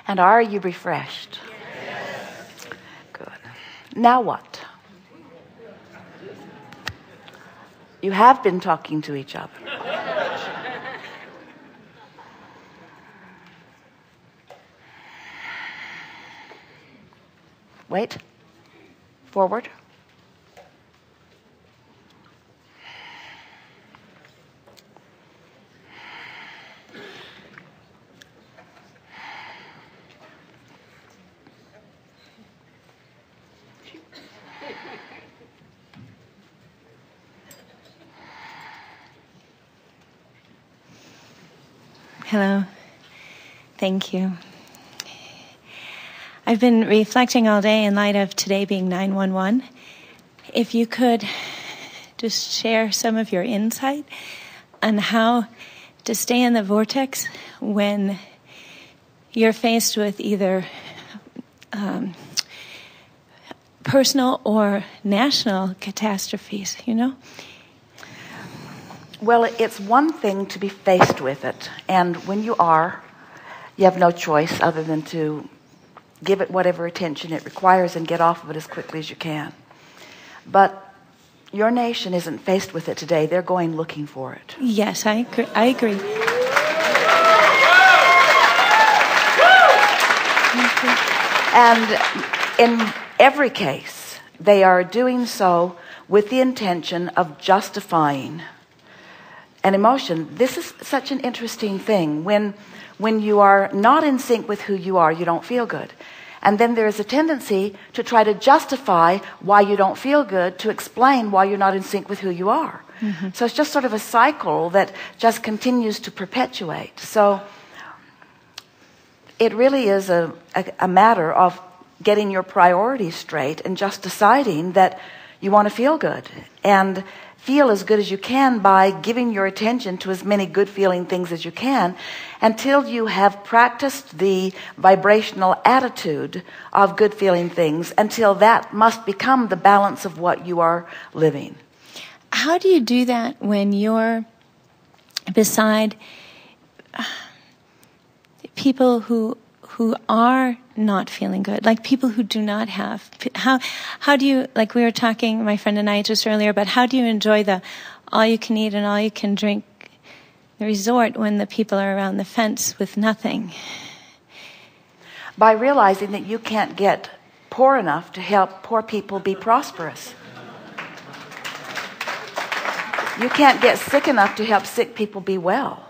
And are you refreshed? Yes. Good. Now what? You have been talking to each other. Wait. Forward. Hello. Thank you. I've been reflecting all day in light of today being 9/11. If you could just share some of your insight on how to stay in the vortex when you're faced with either personal or national catastrophes, you know? Well, it's one thing to be faced with it, and when you are, you have no choice other than to give it whatever attention it requires and get off of it as quickly as you can. But your nation isn't faced with it today. They're going looking for it. Yes, I agree. And in every case, they are doing so with the intention of justifying an emotion. This is such an interesting thing. When you are not in sync with who you are, you don't feel good. And then there is a tendency to try to justify why you don't feel good, to explain why you're not in sync with who you are. Mm-hmm. So it's just sort of a cycle that just continues to perpetuate. So it really is a matter of getting your priorities straight and just deciding that you want to feel good. And feel as good as you can by giving your attention to as many good feeling things as you can until you have practiced the vibrational attitude of good feeling things, until that must become the balance of what you are living. How do you do that when you're beside people who are not feeling good, like people who do not have? How do you, like we were talking, my friend and I just earlier, about how do you enjoy the all you can eat and all you can drink, the resort, when the people are around the fence with nothing? By realizing that you can't get poor enough to help poor people be prosperous. You can't get sick enough to help sick people be well.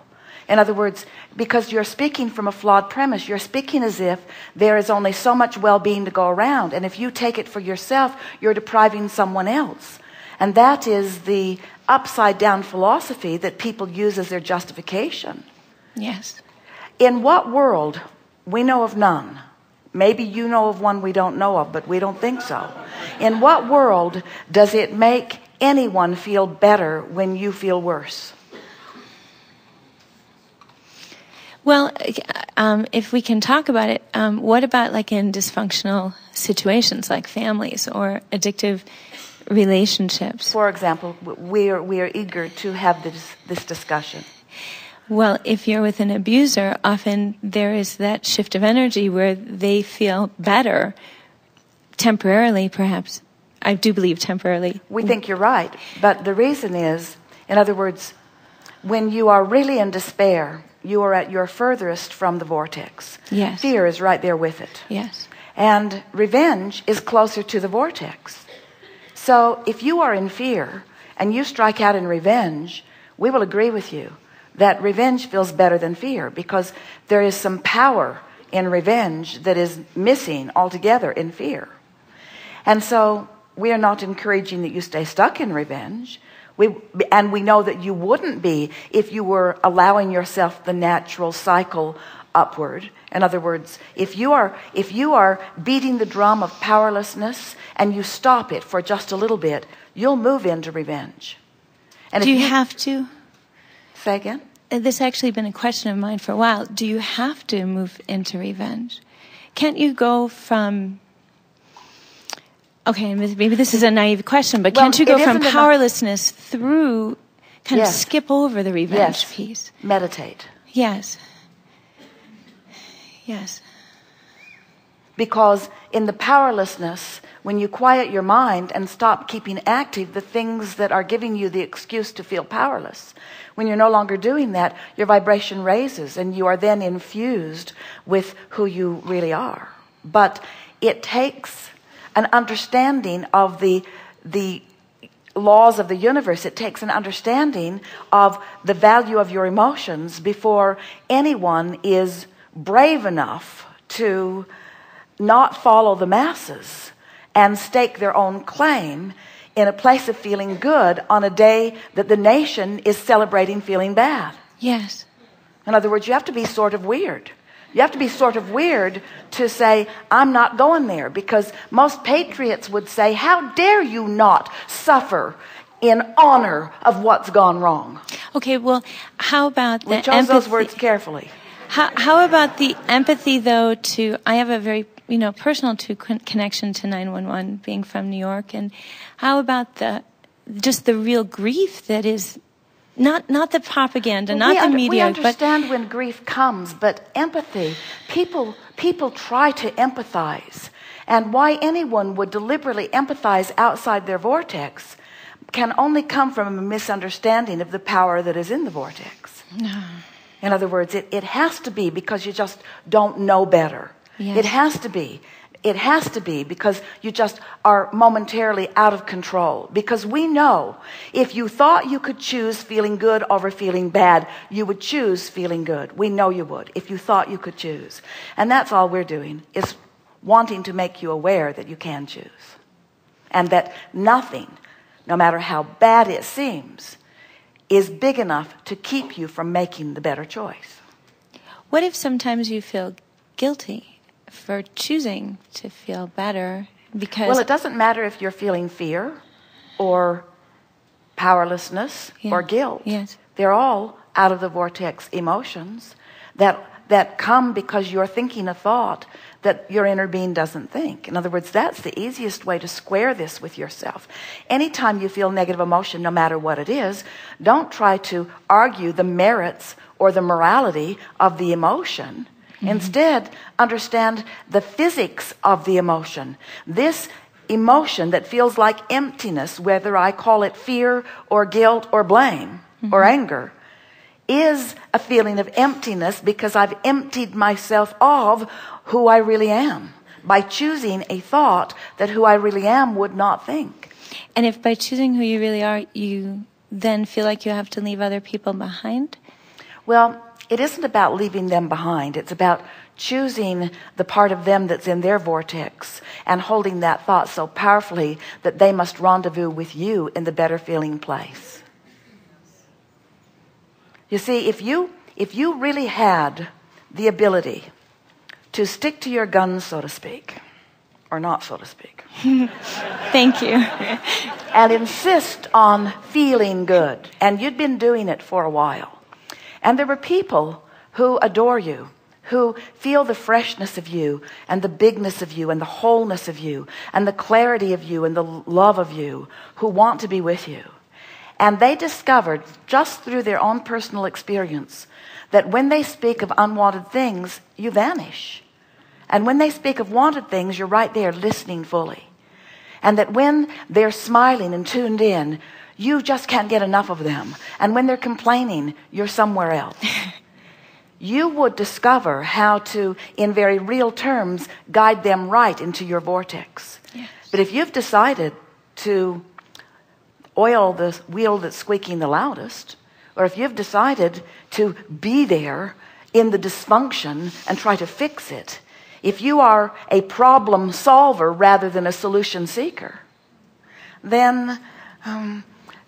In other words, because you're speaking from a flawed premise, you're speaking as if there is only so much well-being to go around, and if you take it for yourself, you're depriving someone else. And that is the upside-down philosophy that people use as their justification. Yes. In what world? We know of none. Maybe you know of one we don't know of, but we don't think so. In what world does it make anyone feel better when you feel worse? Well, if we can talk about it, what about like in dysfunctional situations like families or addictive relationships? For example, we are eager to have this discussion. Well, if you're with an abuser, often there is that shift of energy where they feel better temporarily, perhaps. I do believe temporarily. We think you're right, but the reason is, in other words, when you are really in despair, you are at your furthest from the vortex. Yes. Fear is right there with it. Yes. And revenge is closer to the vortex. So if you are in fear and you strike out in revenge, we will agree with you that revenge feels better than fear, because there is some power in revenge that is missing altogether in fear. And so we are not encouraging that you stay stuck in revenge. And we know that you wouldn't be if you were allowing yourself the natural cycle upward. In other words, if you are beating the drum of powerlessness and you stop it for just a little bit, you'll move into revenge. And do you have to? Say again? This has actually been a question of mine for a while. Do you have to move into revenge? Can't you go from... Okay, maybe this is a naive question, but can't you go from powerlessness through, kind of skip over the revenge piece? Meditate. Yes. Yes. Because in the powerlessness, when you quiet your mind and stop keeping active the things that are giving you the excuse to feel powerless, when you're no longer doing that, your vibration raises and you are then infused with who you really are. But it takes an understanding of the laws of the universe. It takes an understanding of the value of your emotions before anyone is brave enough to not follow the masses and stake their own claim in a place of feeling good on a day that the nation is celebrating feeling bad. Yes. In other words, you have to be sort of weird. You have to be sort of weird to say, I'm not going there, because most patriots would say, how dare you not suffer in honor of what's gone wrong? Okay, well, how about the empathy? We chose those words carefully. How about the empathy, though, I have a very, personal connection to 911, being from New York, and how about just the real grief that is not the propaganda, not the media. We understand when grief comes, but empathy, people try to empathize, and why anyone would deliberately empathize outside their vortex can only come from a misunderstanding of the power that is in the vortex. No. In other words, it has to be because you just don't know better. Yes. It has to be. It has to be because you just are momentarily out of control. Because we know if you thought you could choose feeling good over feeling bad, you would choose feeling good. We know you would if you thought you could choose. And that's all we're doing, is wanting to make you aware that you can choose. And that nothing, no matter how bad it seems, is big enough to keep you from making the better choice. What if sometimes you feel guilty for choosing to feel better? Because well, it doesn't matter if you're feeling fear or powerlessness or guilt. Yes. They're all out of the vortex emotions that come because you're thinking a thought that your inner being doesn't think. In other words, that's the easiest way to square this with yourself. Anytime you feel negative emotion, no matter what it is, don't try to argue the merits or the morality of the emotion. Mm-hmm. Instead, understand the physics of the emotion. This emotion that feels like emptiness, whether I call it fear or guilt or blame or anger, is a feeling of emptiness because I've emptied myself of who I really am by choosing a thought that who I really am would not think. And if by choosing who you really are, you then feel like you have to leave other people behind? Well, it isn't about leaving them behind. It's about choosing the part of them that's in their vortex and holding that thought so powerfully that they must rendezvous with you in the better feeling place. You see, if you really had the ability to stick to your guns, so to speak, or not, so to speak. Thank you. And insist on feeling good, and you'd been doing it for a while, and there were people who adore you, who feel the freshness of you and the bigness of you and the wholeness of you and the clarity of you and the love of you, who want to be with you. And they discovered, just through their own personal experience, that when they speak of unwanted things, you vanish. And when they speak of wanted things, you're right there listening fully. And that when they're smiling and tuned in, you just can't get enough of them. And when they're complaining, you're somewhere else. You would discover how to, in very real terms, guide them right into your vortex. Yes. But if you've decided to oil the wheel that's squeaking the loudest, or if you've decided to be there in the dysfunction and try to fix it, if you are a problem solver rather than a solution seeker, then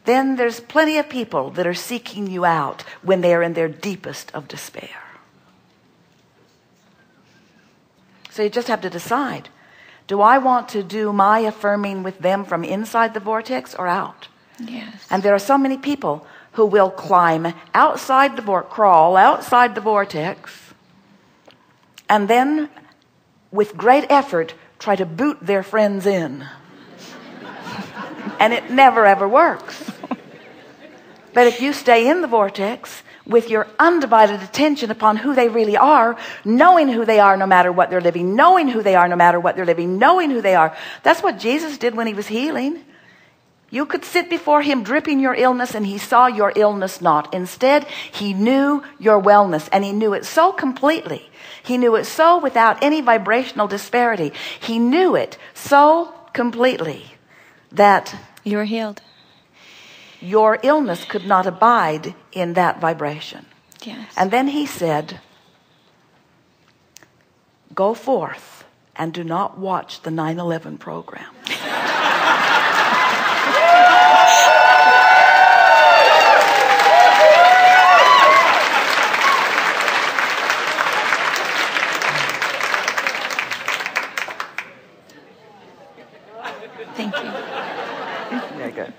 there's plenty of people that are seeking you out when they are in their deepest of despair. So you just have to decide, do I want to do my affirming with them from inside the vortex or out? Yes. And there are so many people who will climb outside the crawl outside the vortex, and then with great effort try to boot their friends in. And it never ever works. But if you stay in the vortex with your undivided attention upon who they really are, knowing who they are no matter what they're living, knowing who they are no matter what they're living, knowing who they are. That's what Jesus did when he was healing. You could sit before him dripping your illness and he saw your illness not. Instead, he knew your wellness, and he knew it so completely. He knew it so without any vibrational disparity. He knew it so completely that you were healed. Your illness could not abide in that vibration. Yes. And then he said, go forth and do not watch the 9/11 program. Thank you. Very good.